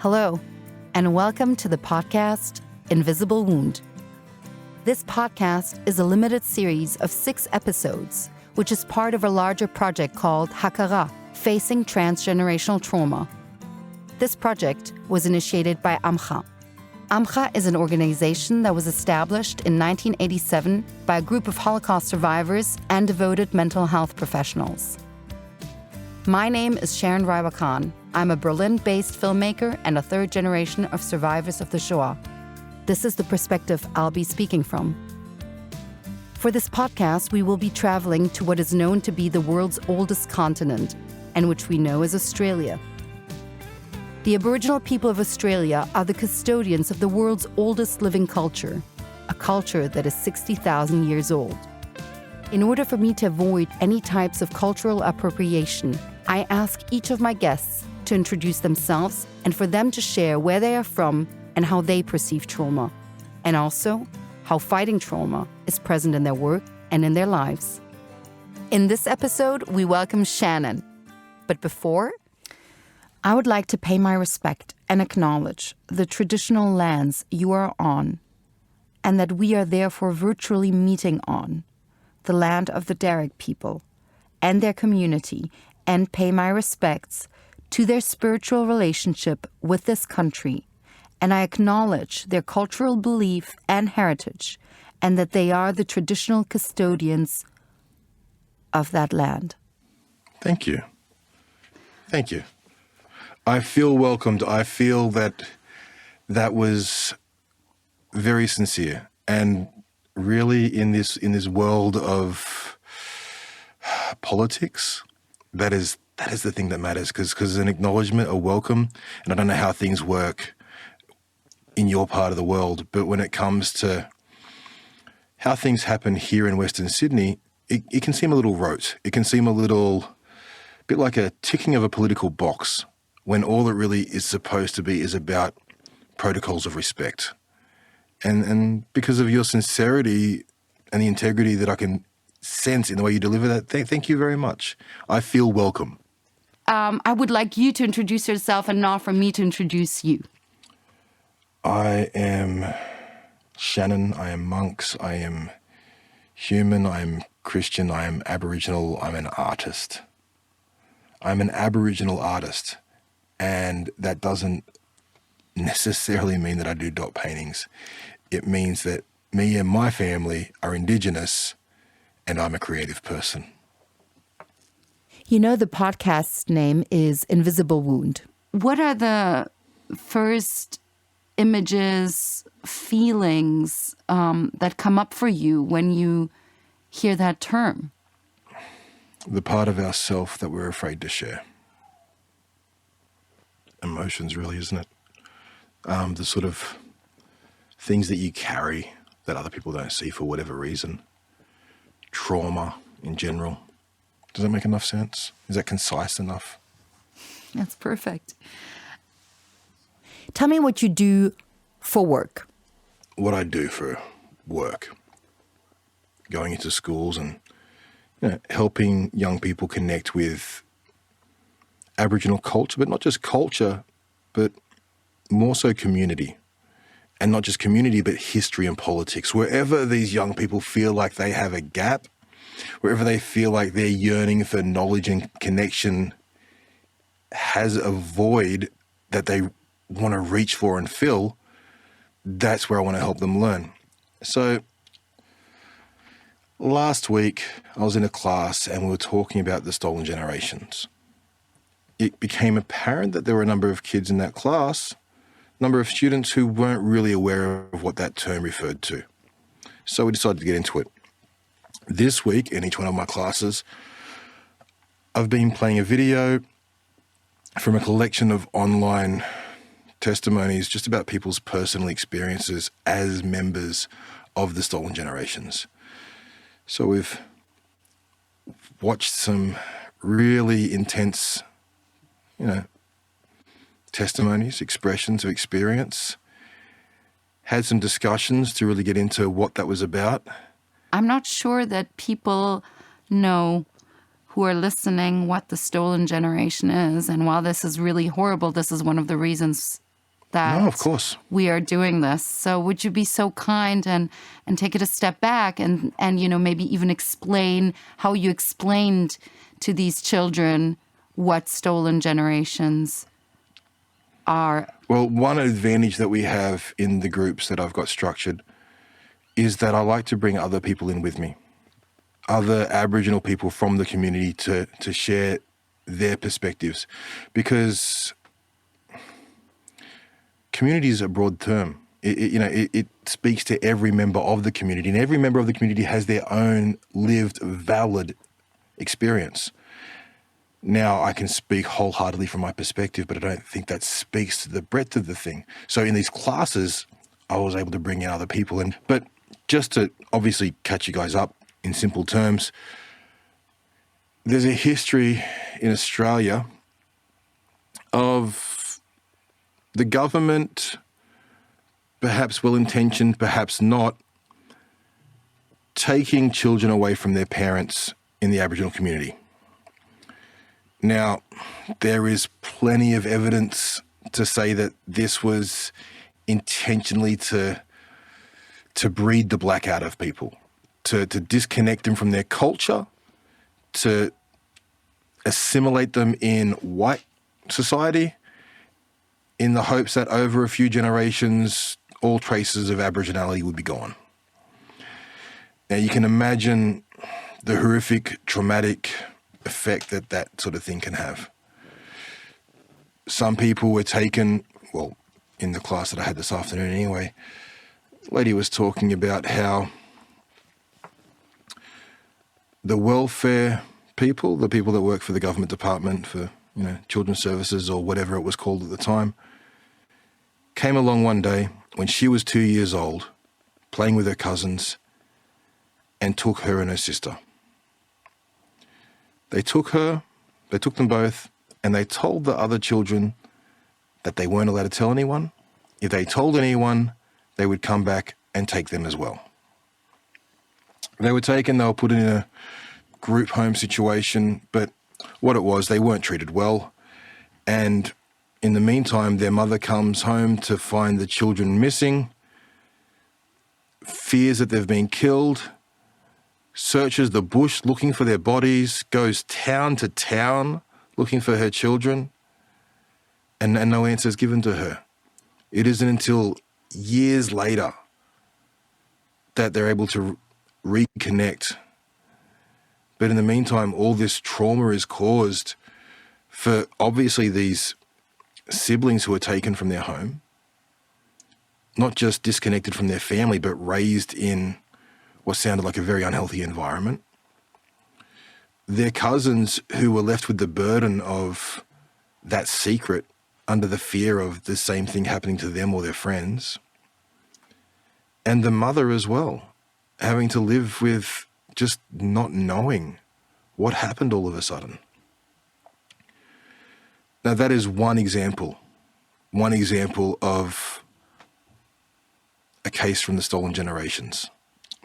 Hello, and welcome to the podcast, Invisible Wound. This podcast is a limited series of 6 episodes, which is part of a larger project called Hakara, Facing Transgenerational Trauma. This project was initiated by AMCHA. AMCHA is an organization that was established in 1987 by a group of Holocaust survivors and devoted mental health professionals. My name is Sharon Ryba-Kahn. I'm a Berlin-based filmmaker and a third generation of survivors of the Shoah. This is the perspective I'll be speaking from. For this podcast, we will be traveling to what is known to be the world's oldest continent, and which we know as Australia. The Aboriginal people of Australia are the custodians of the world's oldest living culture, a culture that is 60,000 years old. In order for me to avoid any types of cultural appropriation, I ask each of my guests to introduce themselves and for them to share where they are from and how they perceive trauma, and also how fighting trauma is present in their work and in their lives. In this episode, we welcome Shannon. But before, I would like to pay my respect and acknowledge the traditional lands you are on, and that we are therefore virtually meeting on, the land of the Darug people and their community, and pay my respects to their spiritual relationship with this country, and I acknowledge their cultural belief and heritage, and that they are the traditional custodians of that land. Thank you. Thank you. I feel welcomed. I feel that was very sincere, and really in this world of politics, that is the thing that matters, because an acknowledgement, a welcome, and I don't know how things work in your part of the world, but when it comes to how things happen here in Western Sydney, it can seem a little rote. It can seem a bit like a ticking of a political box, when all it really is supposed to be is about protocols of respect. And because of your sincerity and the integrity that I can sense in the way you deliver that, thank you very much. I feel welcome. I would like you to introduce yourself and not for me to introduce you. I am Shannon. I am monks. I am human. I am Christian. I am Aboriginal. I'm an artist. I'm an Aboriginal artist. And that doesn't necessarily mean that I do dot paintings. It means that me and my family are Indigenous and I'm a creative person. You know, the podcast's name is Invisible Wound. What are the first images, feelings that come up for you when you hear that term? The part of ourself that we're afraid to share. Emotions, really, isn't it? The sort of things that you carry that other people don't see for whatever reason. Trauma in general. Does that make enough sense? Is that concise enough? That's perfect. Tell me what you do for work. What I do for work. Going into schools and helping young people connect with Aboriginal culture, but not just culture, but more so community. And not just community, but history and politics. Wherever these young people feel like they have a gap, wherever they feel like their yearning for knowledge and connection has a void that they want to reach for and fill, that's where I want to help them learn. So last week, I was in a class and we were talking about the stolen generations. It became apparent that there were a number of kids in that class, a number of students who weren't really aware of what that term referred to. So we decided to get into it. This week, in each one of my classes, I've been playing a video from a collection of online testimonies just about people's personal experiences as members of the stolen generations. So we've watched some really intense, testimonies, expressions of experience, had some discussions to really get into what that was about. I'm not sure that people know who are listening what the stolen generation is. And while this is really horrible, this is one of the reasons that No, of course. we are doing this. So would you be so kind and take it a step back and maybe even explain how you explained to these children what stolen generations are? Well, one advantage that we have in the groups that I've got structured is that I like to bring other people in with me, other Aboriginal people from the community to share their perspectives, because community is a broad term. It speaks to every member of the community, and every member of the community has their own lived, valid experience. Now, I can speak wholeheartedly from my perspective, but I don't think that speaks to the breadth of the thing. So in these classes, I was able to bring in other people. But just to obviously catch you guys up in simple terms, there's a history in Australia of the government, perhaps well-intentioned, perhaps not, taking children away from their parents in the Aboriginal community. Now, there is plenty of evidence to say that this was intentionally to breed the black out of people, to disconnect them from their culture, to assimilate them in white society, in the hopes that over a few generations, all traces of Aboriginality would be gone. Now, you can imagine the horrific, traumatic effect that sort of thing can have. Some people were taken, well, in the class that I had this afternoon anyway, the lady was talking about how the welfare people, the people that work for the government department for, children's services or whatever it was called at the time, came along one day when she was 2 years old, playing with her cousins, and took her and her sister. They took them both, and they told the other children that they weren't allowed to tell anyone. If they told anyone, they would come back and take them as well. They were taken, they were put in a group home situation, but what it was, they weren't treated well. And in the meantime, their mother comes home to find the children missing, fears that they've been killed, searches the bush looking for their bodies, goes town to town looking for her children, and no answer is given to her. It isn't until years later that they're able to reconnect. But in the meantime, all this trauma is caused for obviously these siblings who are taken from their home, not just disconnected from their family, but raised in what sounded like a very unhealthy environment. Their cousins who were left with the burden of that secret under the fear of the same thing happening to them or their friends. And the mother as well, having to live with just not knowing what happened all of a sudden. Now that is one example of a case from the stolen generations.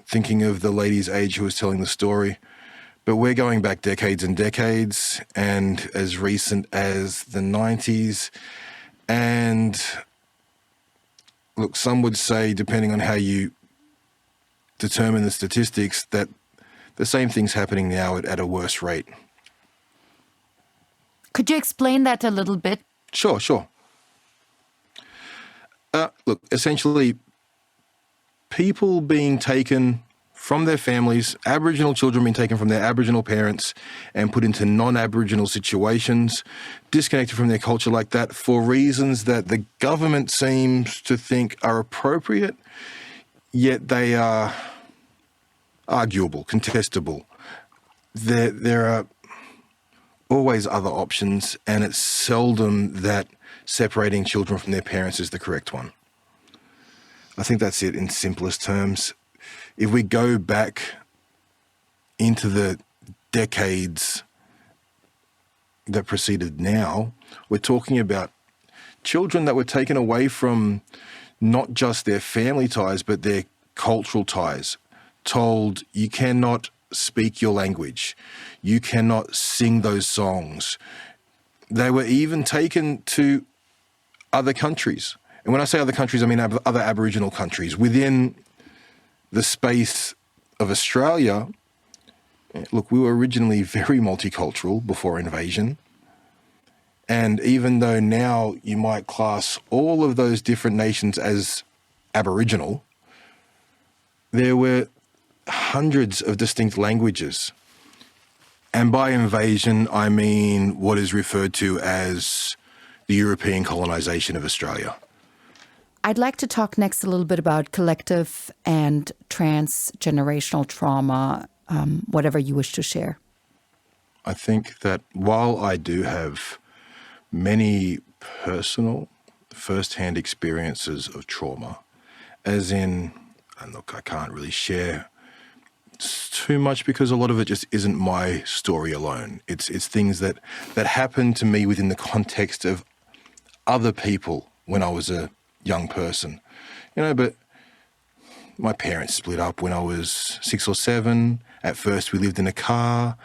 Thinking of the lady's age who was telling the story, but we're going back decades and decades, and as recent as the 90s. And look, some would say, depending on how you determine the statistics, that the same thing's happening now at a worse rate. Could you explain that a little bit? Sure. Look, essentially, people being taken from their families, Aboriginal children being taken from their Aboriginal parents and put into non-Aboriginal situations, disconnected from their culture like that for reasons that the government seems to think are appropriate, yet they are arguable, contestable. There are always other options, and it's seldom that separating children from their parents is the correct one. I think that's it in simplest terms. If we go back into the decades that preceded now, we're talking about children that were taken away from not just their family ties, but their cultural ties, told you cannot speak your language, you cannot sing those songs. They were even taken to other countries And when I say other countries, I mean other Aboriginal countries. Within the space of Australia, look, we were originally very multicultural before invasion. And even though now you might class all of those different nations as Aboriginal, there were hundreds of distinct languages. And by invasion, I mean what is referred to as the European colonization of Australia. I'd like to talk next a little bit about collective and transgenerational trauma, whatever you wish to share. I think that while I do have many personal, first-hand experiences of trauma, as in, and look, I can't really share too much because a lot of it just isn't my story alone. It's things that happened to me within the context of other people when I was a young person. But my parents split up when I was 6 or 7. At first, we lived in a car.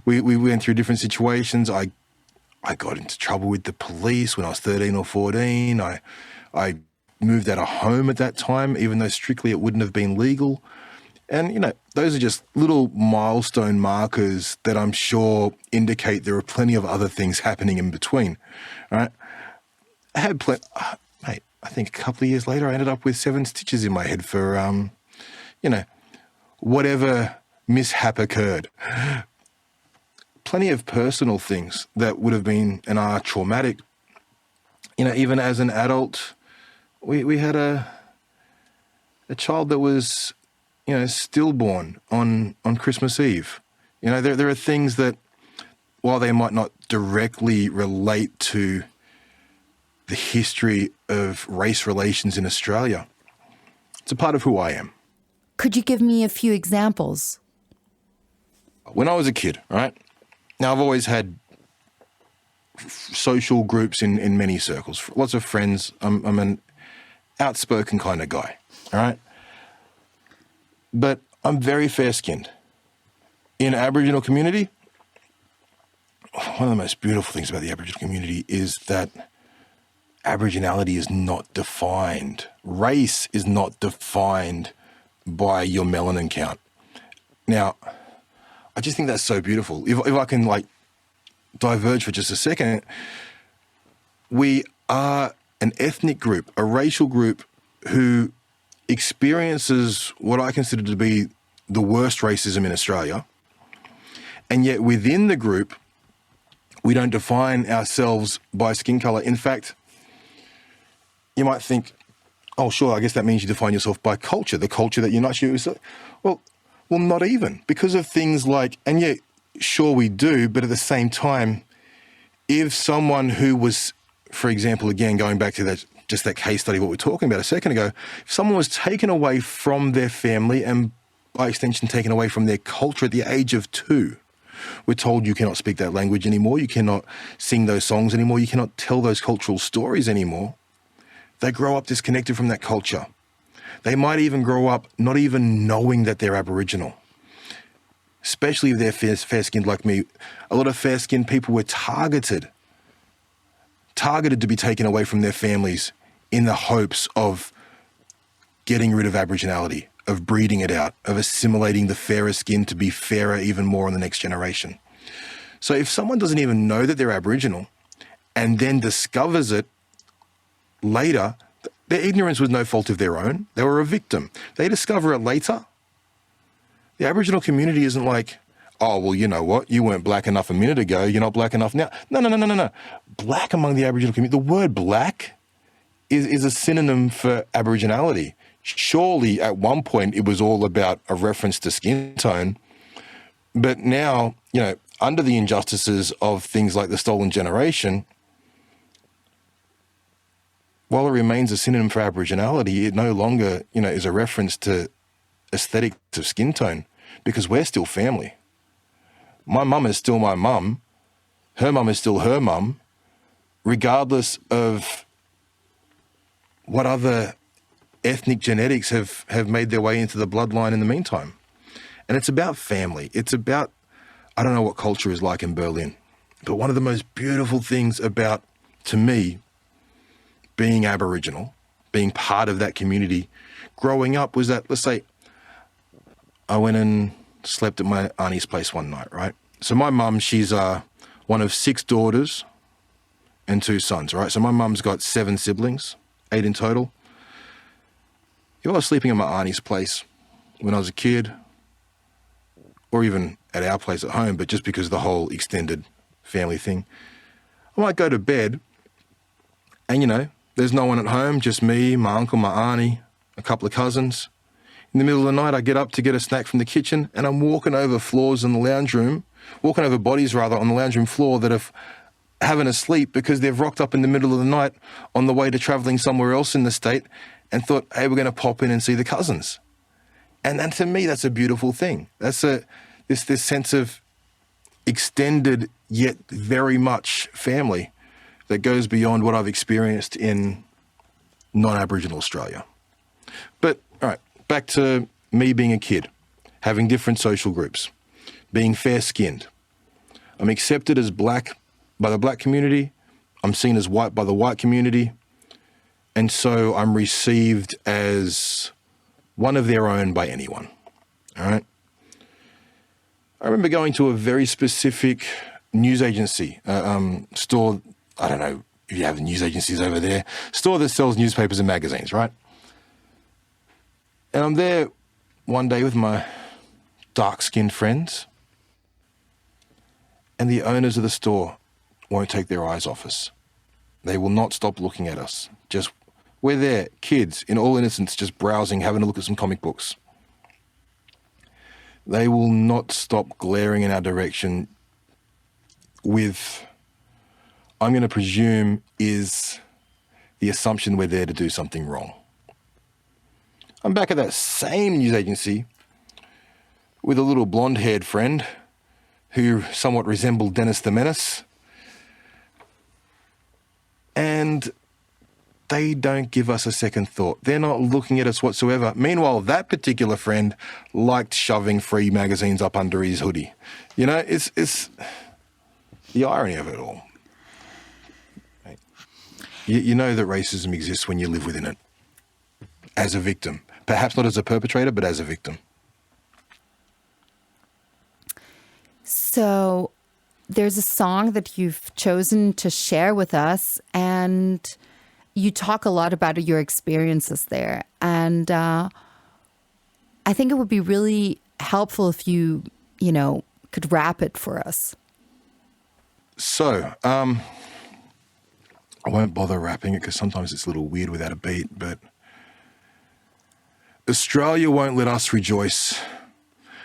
We went through different situations. I got into trouble with the police when I was 13 or 14. I moved out of home at that time, even though strictly it wouldn't have been legal. And, those are just little milestone markers that I'm sure indicate there are plenty of other things happening in between, right? I had mate, I think a couple of years later, I ended up with 7 stitches in my head for, whatever mishap occurred. Plenty of personal things that would have been and are traumatic. Even as an adult, we had a child that was, stillborn on Christmas Eve. There are things that, while they might not directly relate to the history of race relations in Australia, it's a part of who I am. Could you give me a few examples? When I was a kid, right? Now, I've always had social groups in many circles, lots of friends. I'm an outspoken kind of guy, all right? But I'm very fair-skinned. In Aboriginal community, one of the most beautiful things about the Aboriginal community is that Aboriginality is not defined. Race is not defined by your melanin count. Now, I just think that's so beautiful. If I can, diverge for just a second, we are an ethnic group, a racial group who experiences what I consider to be the worst racism in Australia. And yet within the group, we don't define ourselves by skin color. In fact, you might think, oh, sure, I guess that means you define yourself by culture, the culture that unites you. Well, not even. Because of things like, and yet, sure we do, but at the same time, if someone who was, for example, again, going back to that case study, what we were talking about a second ago, if someone was taken away from their family and by extension taken away from their culture at the age of 2, we're told you cannot speak that language anymore, you cannot sing those songs anymore, you cannot tell those cultural stories anymore. They grow up disconnected from that culture. They might even grow up not even knowing that they're Aboriginal. Especially if they're fair-skinned like me. A lot of fair-skinned people were targeted to be taken away from their families in the hopes of getting rid of Aboriginality, of breeding it out, of assimilating the fairer skin to be fairer even more in the next generation. So if someone doesn't even know that they're Aboriginal and then discovers it later, their ignorance was no fault of their own. They were a victim. They discover it later. The Aboriginal community isn't like, oh, well, you know what? You weren't black enough a minute ago. You're not black enough now. No. Black among the Aboriginal community, the word black is a synonym for Aboriginality. Surely at one point it was all about a reference to skin tone. But now, under the injustices of things like the stolen generation, while it remains a synonym for Aboriginality, it no longer, is a reference to aesthetics of skin tone, because we're still family. My mum is still my mum. Her mum is still her mum, regardless of what other ethnic genetics have made their way into the bloodline in the meantime. And it's about family. It's about, I don't know what culture is like in Berlin, but one of the most beautiful things about, to me, being Aboriginal, being part of that community, growing up was that, let's say, I went and slept at my auntie's place one night, right? So my mum, she's one of 6 daughters and 2 sons, right? So my mum's got 7 siblings, 8 in total. If I was sleeping at my auntie's place when I was a kid, or even at our place at home, but just because of the whole extended family thing, I might go to bed and, you know, there's no one at home, just me, my uncle, my auntie, a couple of cousins. In the middle of the night, I get up to get a snack from the kitchen and I'm walking over floors in the lounge room, walking over bodies rather on the lounge room floor that are having a sleep because they've rocked up in the middle of the night on the way to travelling somewhere else in the state and thought, hey, we're going to pop in and see the cousins. And to me, that's a beautiful thing. That's this sense of extended yet very much family that goes beyond what I've experienced in non-Aboriginal Australia. But, all right, back to me being a kid, having different social groups, being fair-skinned. I'm accepted as black by the black community. I'm seen as white by the white community. And so I'm received as one of their own by anyone, all right? I remember going to a very specific news agency store. I don't know if you have news agencies over there, store that sells newspapers and magazines, right? And I'm there one day with my dark-skinned friends, and the owners of the store won't take their eyes off us. They will not stop looking at us. Just, we're there, kids, in all innocence, just browsing, having a look at some comic books. They will not stop glaring in our direction with, I'm going to presume, is the assumption we're there to do something wrong. I'm back at that same news agency with a little blonde-haired friend who somewhat resembled Dennis the Menace. And they don't give us a second thought. They're not looking at us whatsoever. Meanwhile, that particular friend liked shoving free magazines up under his hoodie. You know, it's the irony of it all. You know that racism exists when you live within it as a victim. Perhaps not as a perpetrator, but as a victim. So there's a song that you've chosen to share with us, and you talk a lot about your experiences there. And I think it would be really helpful if you could rap it for us. So, I won't bother rapping it because sometimes it's a little weird without a beat, but Australia won't let us rejoice,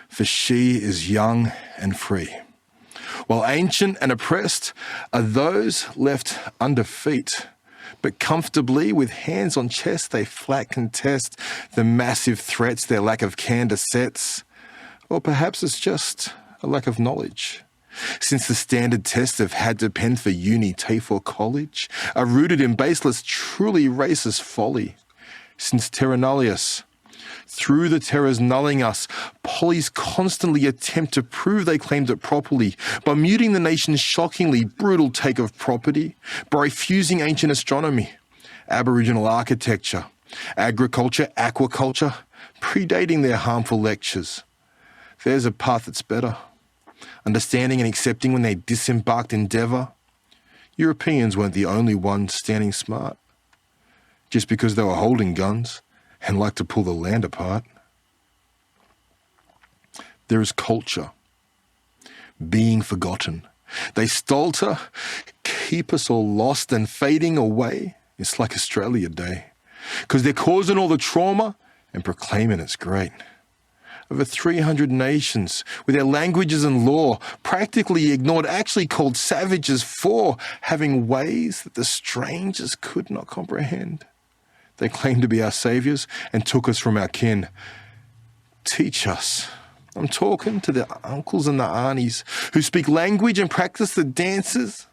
for she is young and free. While ancient and oppressed are those left under feet, but comfortably with hands on chest they flat contest the massive threats their lack of candour sets. Or perhaps it's just a lack of knowledge, since the standard tests have had to pen for uni, TAFE or college are rooted in baseless, truly racist folly. Since terra nullius, through the terrors nulling us, pollies constantly attempt to prove they claimed it properly by muting the nation's shockingly brutal take of property, by refusing ancient astronomy, Aboriginal architecture, agriculture, aquaculture, predating their harmful lectures. There's a path that's better. Understanding and accepting when they disembarked endeavour. Europeans weren't the only ones standing smart, just because they were holding guns and like to pull the land apart. There is culture, being forgotten. They stolter, keep us all lost and fading away. It's like Australia Day, because they're causing all the trauma and proclaiming it's great. Over 300 nations, with their languages and law, practically ignored, actually called savages for having ways that the strangers could not comprehend. They claimed to be our saviours and took us from our kin. Teach us. I'm talking to the uncles and the aunties who speak language and practice the dances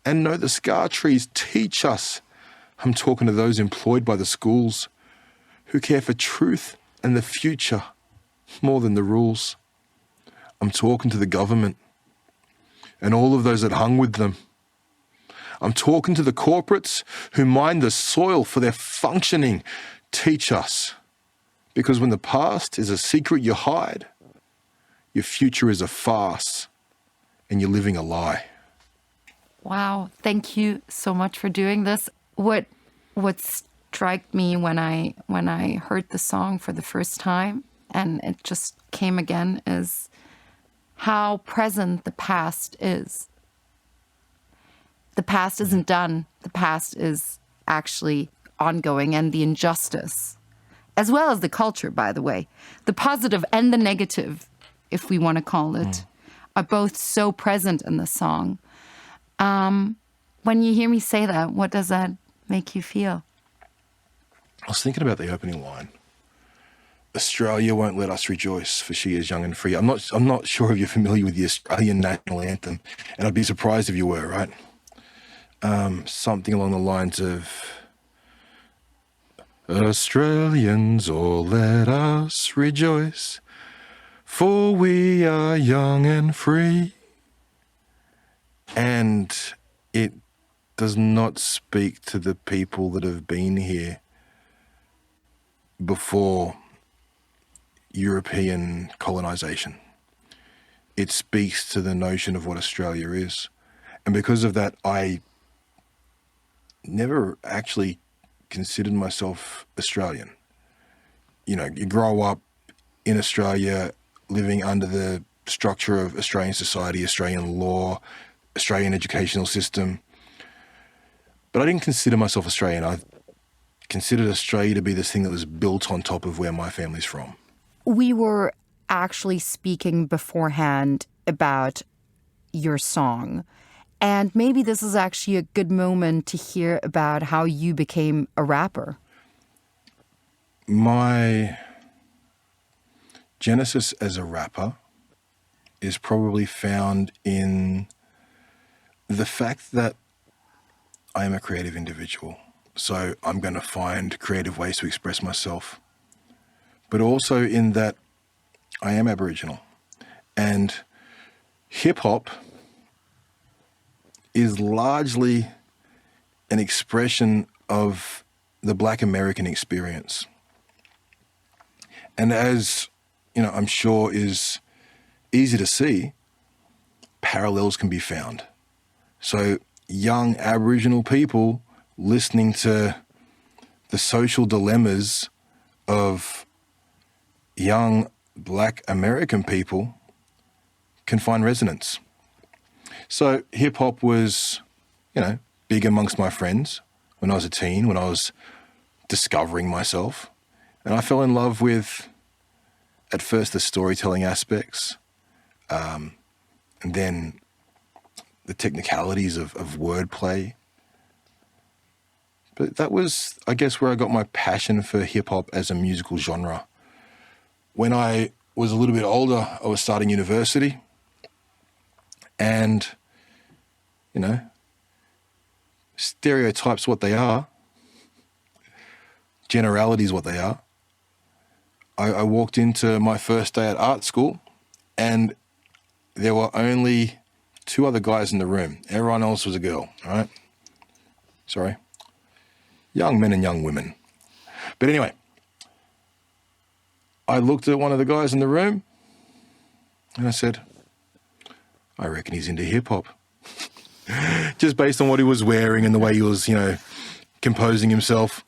and know the scar trees. Teach us. I'm talking to those employed by the schools who care for truth and the future more than the rules. I'm talking to the government and all of those that hung with them. I'm talking to the corporates who mine the soil for their functioning. Teach us. Because when the past is a secret you hide, your future is a farce and you're living a lie. Wow. Thank you so much for doing this. What struck me when I heard the song for the first time, and it just came again, is how present the past is. The past isn't done. The past is actually ongoing, and the injustice, as well as the culture, by the way, the positive and the negative, if we want to call it, are both so present in the song. When you hear me say that, what does that make you feel? I was thinking about the opening line. Australia won't let us rejoice, for she is young and free. I'm not sure if you're familiar with the Australian national anthem, and I'd be surprised if you were, right? Something along the lines of, Australians, all let us rejoice, for we are young and free. And it does not speak to the people that have been here before European colonisation. It speaks to the notion of what Australia is. And because of that, I never actually considered myself Australian. You know, you grow up in Australia living under the structure of Australian society, Australian law, Australian educational system. But I didn't consider myself Australian. I considered Australia to be this thing that was built on top of where my family's from. We were actually speaking beforehand about your song. And maybe this is actually a good moment to hear about how you became a rapper. My genesis as a rapper is probably found in the fact that I am a creative individual. So I'm going to find creative ways to express myself. But also in that I am Aboriginal. And hip-hop is largely an expression of the Black American experience. And as, you know, I'm sure is easy to see, parallels can be found. So young Aboriginal people listening to the social dilemmas of young Black American people can find resonance. So hip-hop was, you know, big amongst my friends when I was a teen, when I was discovering myself. And I fell in love with, at first, the storytelling aspects, and then the technicalities of wordplay. But that was, I guess, where I got my passion for hip-hop as a musical genre. When I was a little bit older, I was starting university. And, you know, stereotypes what they are, generalities what they are. I walked into my first day at art school and there were only 2 other guys in the room. Everyone else was a girl, all right? Sorry. Young men and young women. But anyway, I looked at one of the guys in the room and I said, I reckon he's into hip-hop. Just based on what he was wearing and the way he was, you know, composing himself.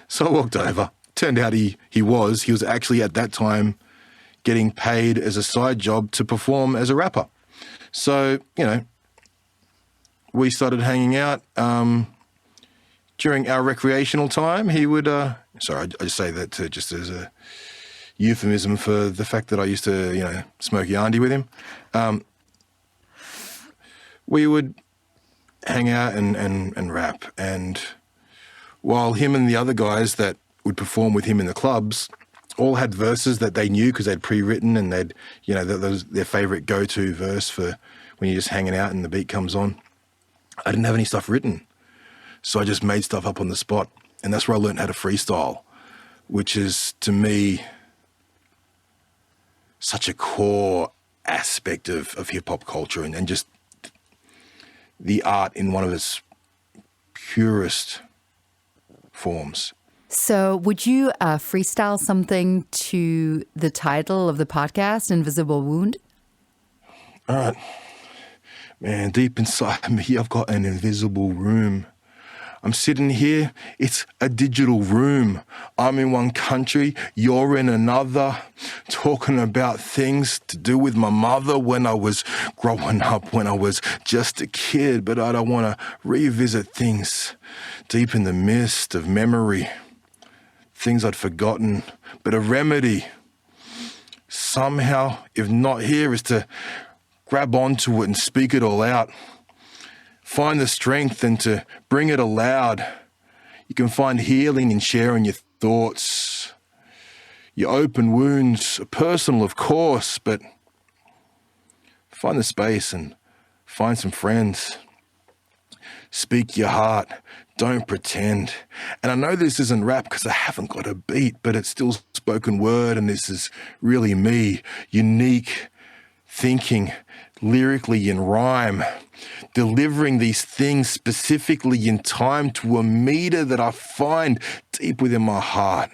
So I walked over. Turned out he was actually at that time getting paid as a side job to perform as a rapper. So, you know, we started hanging out. During our recreational time, he would, sorry, I just say that just as a euphemism for the fact that I used to, you know, smoke yandi with him. We would hang out and rap. And while him and the other guys that would perform with him in the clubs all had verses that they knew because they'd pre-written and they'd, you know, that was their favorite go-to verse for when you're just hanging out and the beat comes on. I didn't have any stuff written. So I just made stuff up on the spot. And that's where I learned how to freestyle, which is, to me, such a core aspect of hip-hop culture and just the art in one of its purest forms. So would you freestyle something to the title of the podcast, Invisible Wound? All right. Man, deep inside me, I've got an invisible room. I'm sitting here, it's a digital room. I'm in one country, you're in another, talking about things to do with my mother when I was growing up, when I was just a kid, but I don't want to revisit things deep in the mist of memory, things I'd forgotten, but a remedy somehow, if not here, is to grab onto it and speak it all out. Find the strength and to bring it aloud. You can find healing in sharing your thoughts. Your open wounds are personal, of course, but find the space and find some friends. Speak your heart. Don't pretend. And I know this isn't rap because I haven't got a beat, but it's still spoken word, and this is really me. Unique thinking, lyrically in rhyme, delivering these things specifically in time to a meter that I find deep within my heart.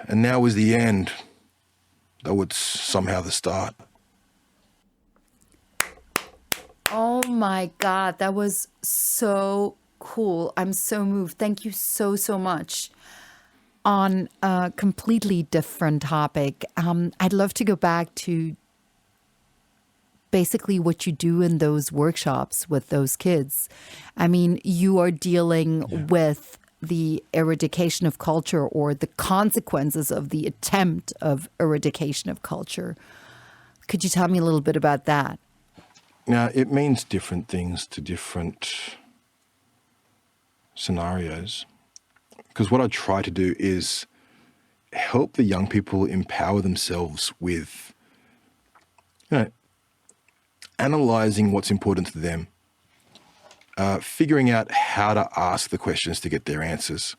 And now is the end, though it's somehow the start. Oh my God, that was so cool. I'm so moved. Thank you so, so much. On a completely different topic, I'd love to go back to basically what you do in those workshops with those kids. I mean, you are dealing with the eradication of culture, or the consequences of the attempt of eradication of culture. Could you tell me a little bit about that? Now, it means different things to different scenarios. Because what I try to do is help the young people empower themselves with, analyzing what's important to them, figuring out how to ask the questions to get their answers.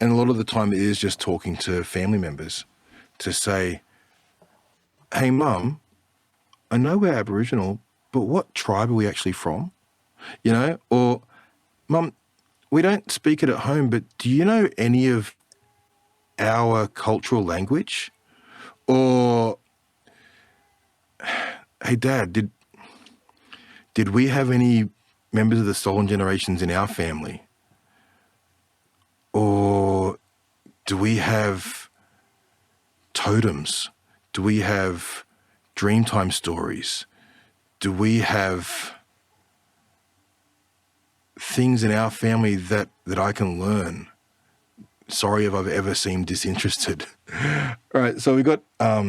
And a lot of the time it is just talking to family members to say, hey, Mum, I know we're Aboriginal, but what tribe are we actually from? Or, Mum, we don't speak it at home, but do you know any of our cultural language? Or, hey, Dad, did we have any members of the stolen generations in our family? Or do we have totems? Do we have Dreamtime stories? Do we have things in our family that I can learn? Sorry if I've ever seemed disinterested. All right, so we've got a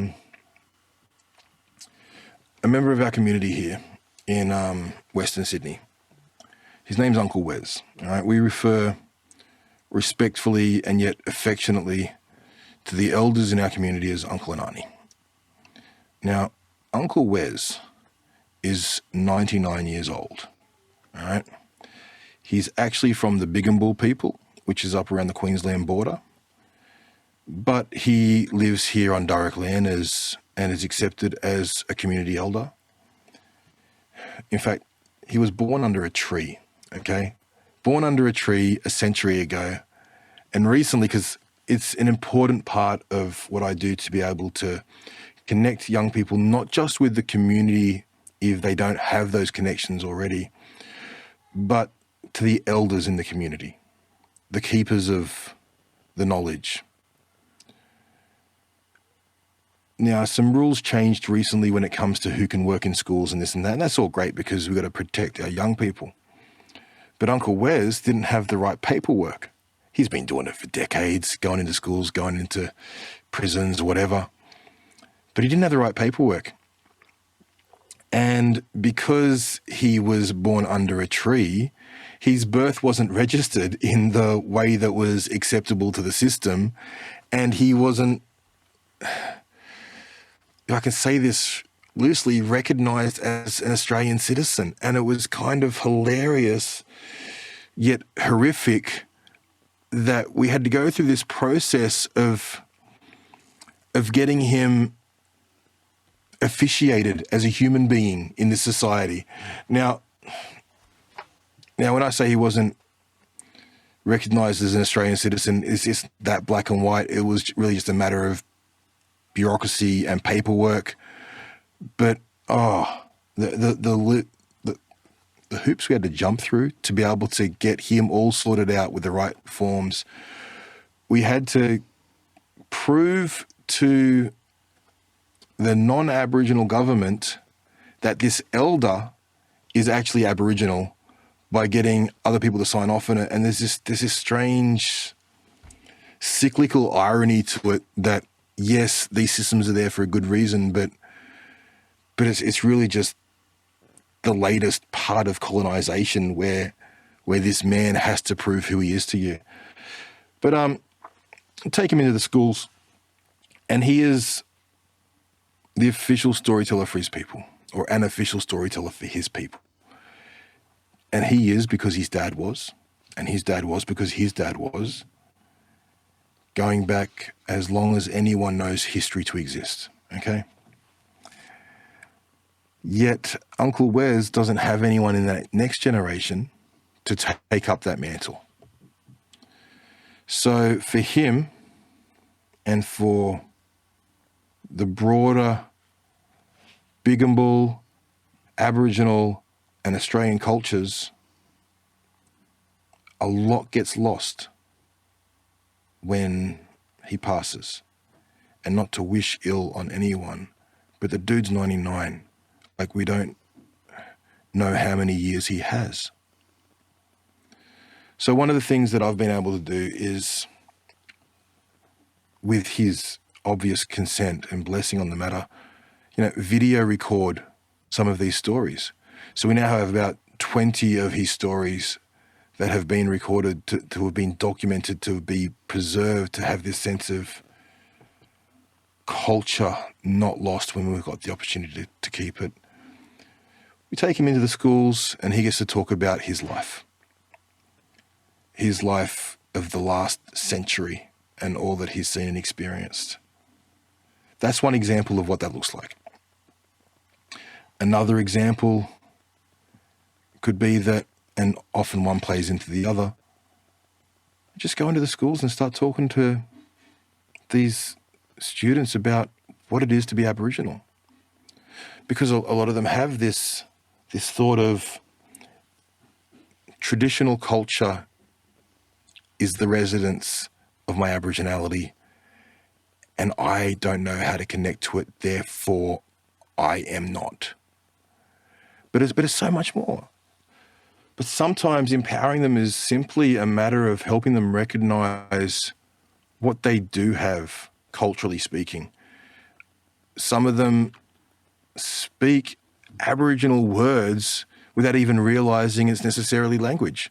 member of our community here in Western Sydney. His name's Uncle Wes. All right, we refer respectfully and yet affectionately to the elders in our community as Uncle and Auntie. Now, Uncle Wes is 99 years old. All right. He's actually from the Bigambul people, which is up around the Queensland border. But he lives here on Darug land and is accepted as a community elder. In fact, he was born under a tree, okay? Born under a tree a century ago. And recently, because it's an important part of what I do to be able to connect young people, not just with the community if they don't have those connections already, but to the elders in the community, the keepers of the knowledge. Now, some rules changed recently when it comes to who can work in schools and this and that, and that's all great because we've got to protect our young people. But Uncle Wes didn't have the right paperwork. He's been doing it for decades, going into schools, going into prisons, whatever. But he didn't have the right paperwork. And because he was born under a tree, his birth wasn't registered in the way that was acceptable to the system. And he wasn't, if I can say this loosely, recognized as an Australian citizen. And it was kind of hilarious, yet horrific, that we had to go through this process of getting him officiated as a human being in this society. Now, Now, when I say he wasn't recognised as an Australian citizen, it's just that black and white. It was really just a matter of bureaucracy and paperwork. But the hoops we had to jump through to be able to get him all sorted out with the right forms. We had to prove to the non-Aboriginal government that this elder is actually Aboriginal by getting other people to sign off on it. And there's this strange cyclical irony to it that, yes, these systems are there for a good reason, but it's really just the latest part of colonization where this man has to prove who he is to you. But take him into the schools, and he is the official storyteller for his people, or an official storyteller for his people. And he is because his dad was, and his dad was because his dad was, going back as long as anyone knows history to exist, okay? Yet Uncle Wes doesn't have anyone in that next generation to take up that mantle. So for him and for the broader Bigambul, Aboriginal and Australian cultures, a lot gets lost when he passes. And not to wish ill on anyone, but the dude's 99. Like, we don't know how many years he has. So one of the things that I've been able to do is, with his obvious consent and blessing on the matter, video record some of these stories. So we now have about 20 of his stories that have been recorded, to have been documented, to be preserved, to have this sense of culture not lost when we've got the opportunity to keep it. We take him into the schools and he gets to talk about his life of the last century and all that he's seen and experienced. That's one example of what that looks like. Another example could be that, and often one plays into the other, just go into the schools and start talking to these students about what it is to be Aboriginal. Because a lot of them have this thought of traditional culture is the residence of my Aboriginality, and I don't know how to connect to it, therefore I am not. But it's so much more. But sometimes empowering them is simply a matter of helping them recognize what they do have, culturally speaking. Some of them speak Aboriginal words without even realizing it's necessarily language.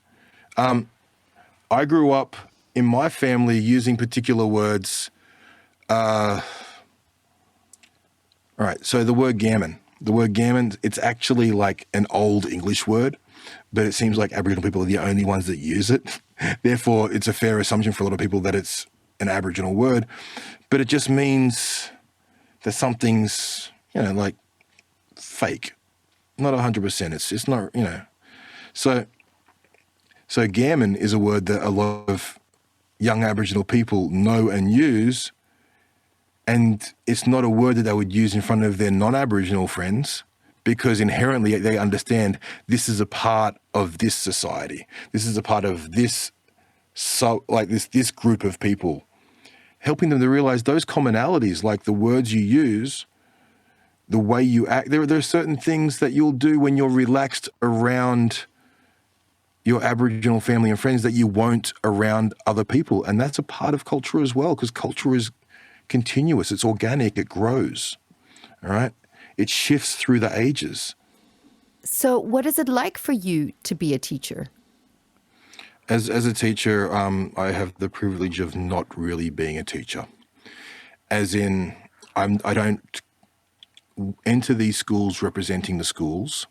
I grew up in my family using particular words. All right, so the word gammon. The word gammon, it's actually like an old English word, but it seems like Aboriginal people are the only ones that use it. Therefore, it's a fair assumption for a lot of people that it's an Aboriginal word. But it just means that something's, like fake. Not 100%. It's not, So gammon is a word that a lot of young Aboriginal people know and use, and it's not a word that they would use in front of their non-Aboriginal friends, because inherently they understand this is a part of this society. This is a part of this, this group of people. Helping them to realize those commonalities, like the words you use, the way you act. There are certain things that you'll do when you're relaxed around your Aboriginal family and friends that you won't around other people. And that's a part of culture as well, because culture is continuous. It's organic. It grows. All right? It shifts through the ages. So what is it like for you to be a teacher? As a teacher, I have the privilege of not really being a teacher. As in, I don't enter these schools representing the schools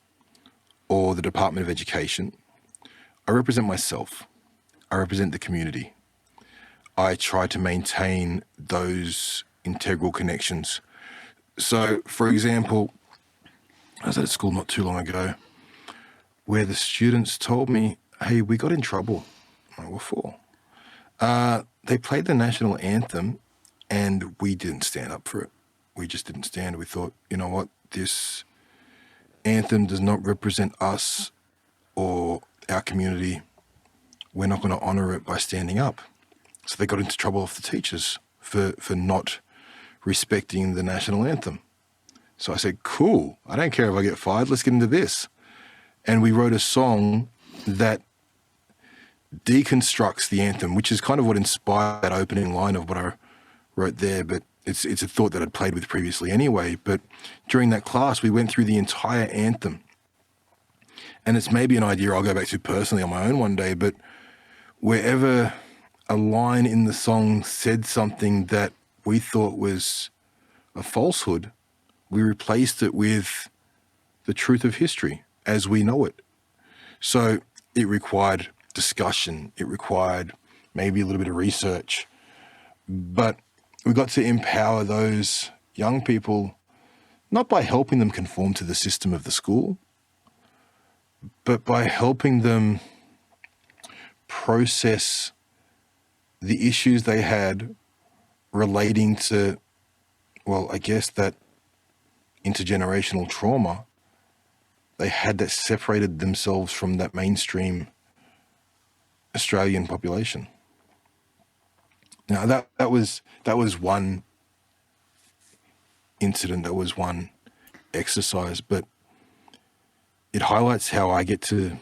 or the Department of Education. I represent myself. I represent the community. I try to maintain those integral connections. So, for example, I was at a school not too long ago where the students told me, hey, we got in trouble. I'm like, what for? They played the national anthem and we didn't stand up for it. We just didn't stand. We thought, you know what, this anthem does not represent us or our community. We're not going to honour it by standing up. So they got into trouble with the teachers for not respecting the national anthem. So I said, cool, I don't care if I get fired, let's get into this. And we wrote a song that deconstructs the anthem, which is kind of what inspired that opening line of what I wrote there, but it's a thought that I'd played with previously anyway. But during that class, we went through the entire anthem. And it's maybe an idea I'll go back to personally on my own one day, but wherever a line in the song said something that we thought was a falsehood, we replaced it with the truth of history as we know it. So it required discussion, it required maybe a little bit of research, but we got to empower those young people, not by helping them conform to the system of the school, but by helping them process the issues they had relating to, well, I guess that intergenerational trauma they had that separated themselves from that mainstream Australian population. Now that was one incident, that was one exercise, but it highlights how I get to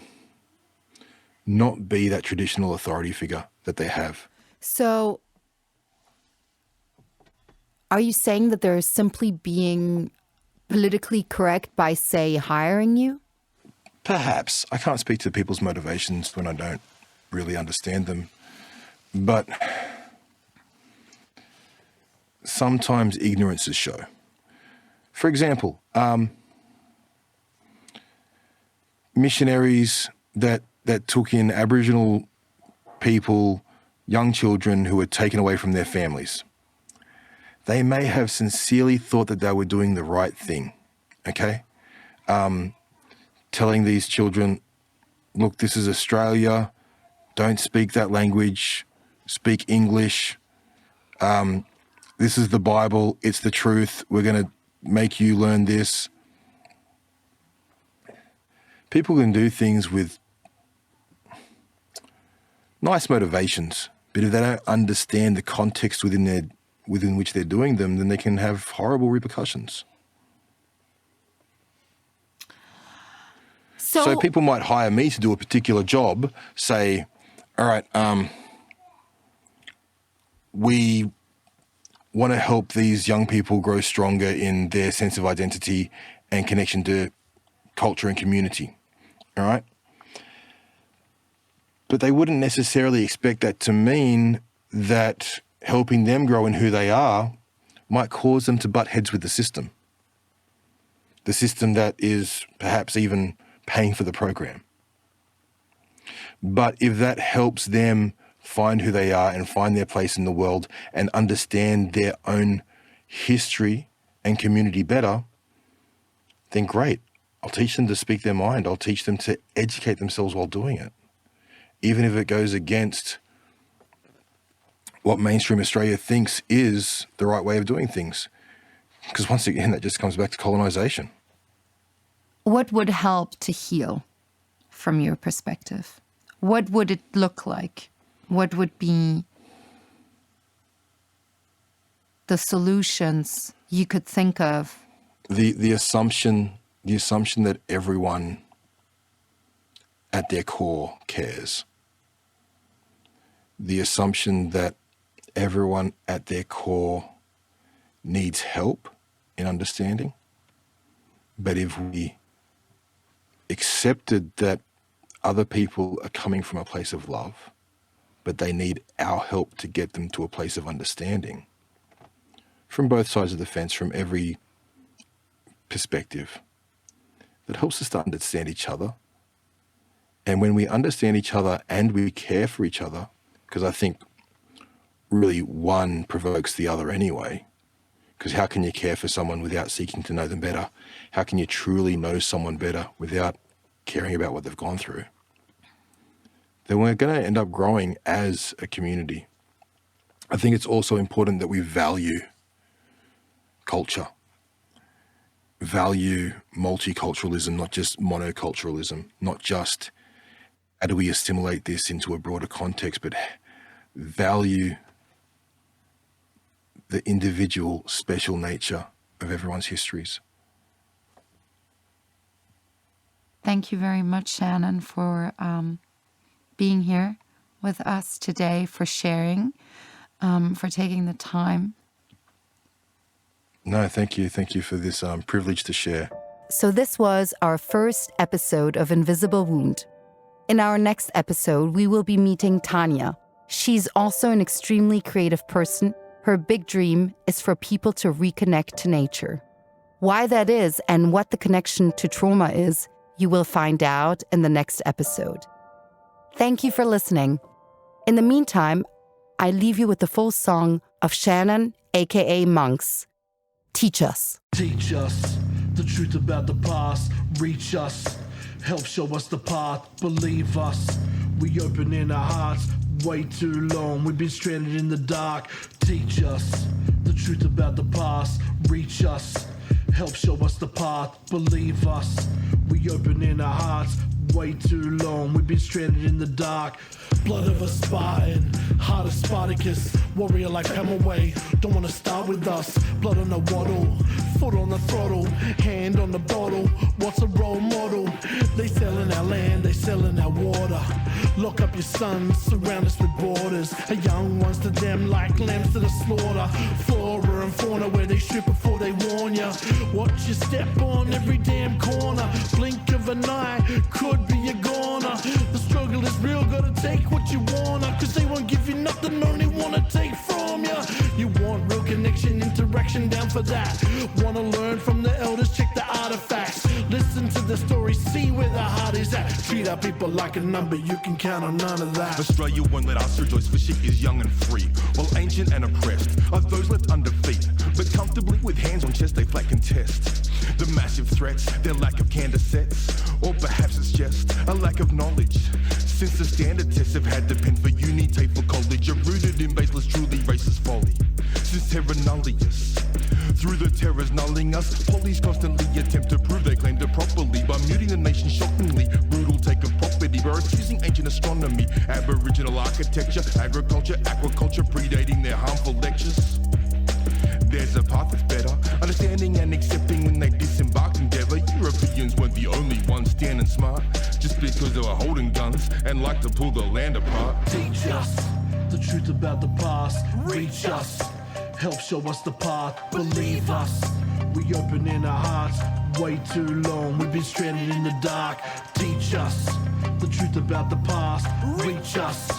not be that traditional authority figure that they have. So are you saying that they're simply being politically correct by, say, hiring you? Perhaps. I can't speak to people's motivations when I don't really understand them. But sometimes ignorance is show. For example, missionaries that took in Aboriginal people, young children who were taken away from their families. They may have sincerely thought that they were doing the right thing, okay? Telling these children, look, this is Australia, don't speak that language, speak English. This is the Bible, it's the truth, we're going to make you learn this. People can do things with nice motivations, but if they don't understand the context within which they're doing them, then they can have horrible repercussions. So people might hire me to do a particular job, say, all right, we want to help these young people grow stronger in their sense of identity and connection to culture and community, all right? But they wouldn't necessarily expect that to mean that helping them grow in who they are might cause them to butt heads with the system that is perhaps even paying for the program. But if that helps them find who they are and find their place in the world and understand their own history and community better, then great. I'll teach them to speak their mind. I'll teach them to educate themselves while doing it, even if it goes against what mainstream Australia thinks is the right way of doing things. Because once again, that just comes back to colonisation. What would help to heal from your perspective? What would it look like? What would be the solutions you could think of? The assumption that everyone at their core cares. The assumption that everyone at their core needs help in understanding. But if we accepted that other people are coming from a place of love, but they need our help to get them to a place of understanding, from both sides of the fence, from every perspective, that helps us to understand each other. And when we understand each other and we care for each other, because I think really one provokes the other anyway, because how can you care for someone without seeking to know them better? How can you truly know someone better without caring about what they've gone through? then we're going to end up growing as a community. I think it's also important that we value culture, value multiculturalism, not just monoculturalism, not just how do we assimilate this into a broader context, but value the individual special nature of everyone's histories. Thank you very much, Shannon, for being here with us today, for sharing, for taking the time. No, thank you. Thank you for this privilege to share. So this was our first episode of Invisible Wound. In our next episode, we will be meeting Tanya. She's also an extremely creative person. Her big dream is for people to reconnect to nature. Why that is and what the connection to trauma is, you will find out in the next episode. Thank you for listening. In the meantime, I leave you with the full song of Shannon, aka Monks. Teach us. Teach us the truth about the past. Reach us. Help show us the path. Believe us. We open in our hearts. Way too long. We've been stranded in the dark. Teach us the truth about the past. Reach us. Help show us the path. Believe us. We open in our hearts. Way too long. We've been stranded in the dark. Blood of a Spartan, heart of Spartacus, warrior like Hemingway. Don't wanna start with us. Blood on the waddle, foot on the throttle, hand on the bottle. What's a role model? They selling our land, they selling our water. Lock up your sons, surround us with borders. Our young ones to them like lambs to the slaughter. Flora and fauna where they shoot before they warn ya. Watch your step on every damn corner. Blink of an eye, could be a goner. The struggle is real, gotta take what you wanna, cause they won't give you nothing, only wanna take from ya. You want real connection, interaction, down for that. Wanna learn from the elders, check the artifacts. Listen to the story, see where the heart is at. Treat our people like a number, you can count on none of that. Australia won't let us rejoice, for she is young and free, while ancient and oppressed are those left undefeated. But comfortably with hands on chest, they flat contest the massive threats, their lack of candor sets, or perhaps it's just a lack of knowledge. Since the standard tests have had to pen for uni, tape for college, are rooted in baseless, truly racist folly. Since terror nullius, through the terrors nulling us, police constantly attempt to prove they claimed it properly by muting the nation shockingly. Brutal take of property by refusing ancient astronomy, Aboriginal architecture, agriculture, aquaculture, predating their harmful lectures. There's a path that's better, understanding and accepting when they disembarked endeavour. Europeans weren't the only ones standing smart, just because they were holding guns and like to pull the land apart. Teach us the truth about the past. Reach us. Help show us the path. Believe us. We open in our hearts. Way too long. We've been stranded in the dark. Teach us the truth about the past. Reach us.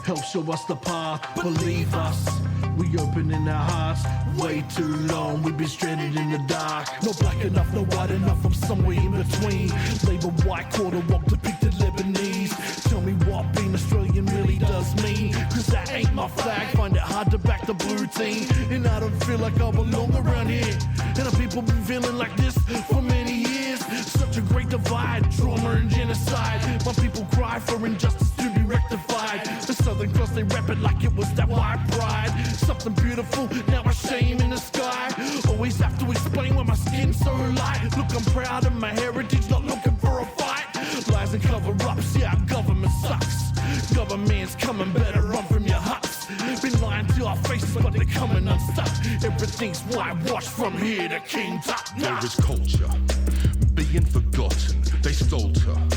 Help show us the path. Believe us. We open in our hearts. Way too long. We've been stranded in the dark. No black enough, no white enough. I'm somewhere in between. Labor white, quarter walk, depicted Lebanese. Tell me what being Australian really does mean. Cause that ain't my flag. Find it hard to back the blue team. And I don't feel like I belong around here. And the people been feeling like this for many years. Such a great divide, trauma and genocide. My people cry for injustice to be rectified. The Southern Cross, they rap it like it was that white pride. Something beautiful, now a shame in the sky. Always have to explain why my skin's so light. Look, I'm proud of my heritage, not looking for a fight. Lies and cover-ups, yeah, our government sucks. Government's coming, better run from your huts. Been lying to our faces, but they're coming unstuck. Everything's whitewashed from here to King Tut. There is culture being forgotten, they stole her.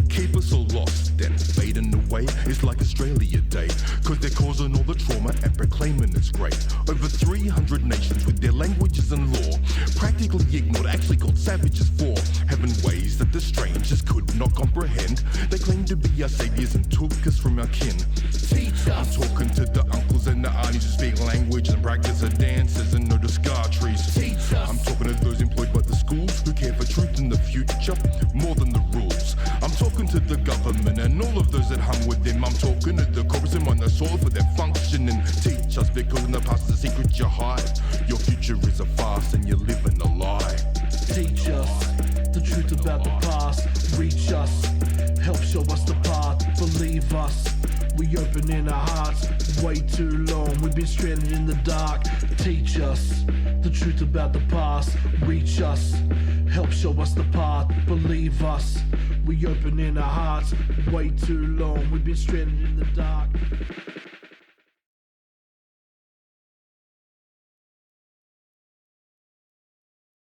Keep us all lost, then fading away. It's like Australia Day, cause they're causing all the trauma and proclaiming it's great. Over 300 nations with their languages and law, practically ignored, actually called savages for having ways that the strangers could not comprehend. They claim to be our saviors and took us from our kin. Teach us. I'm talking to the uncles and the aunties who speak language and practice the dances and know the scar trees. Teach us. I'm talking to those employed by the schools who care for truth in the future more than the rules. I'm talking to the government and all of those that hung with them. I'm talking to the corpus and on the soil for their functioning. Teach us, because in the past the secret you hide. Your future is a farce and you're living a lie. Teach us the truth about the past. Reach us. Help show us the path. Believe believe us. We opening our hearts way too long. We've been stranded in the dark. Teach us the truth about the past. Reach us, help show us the path. Believe us. We opening our hearts way too long. We've been stranded in the dark.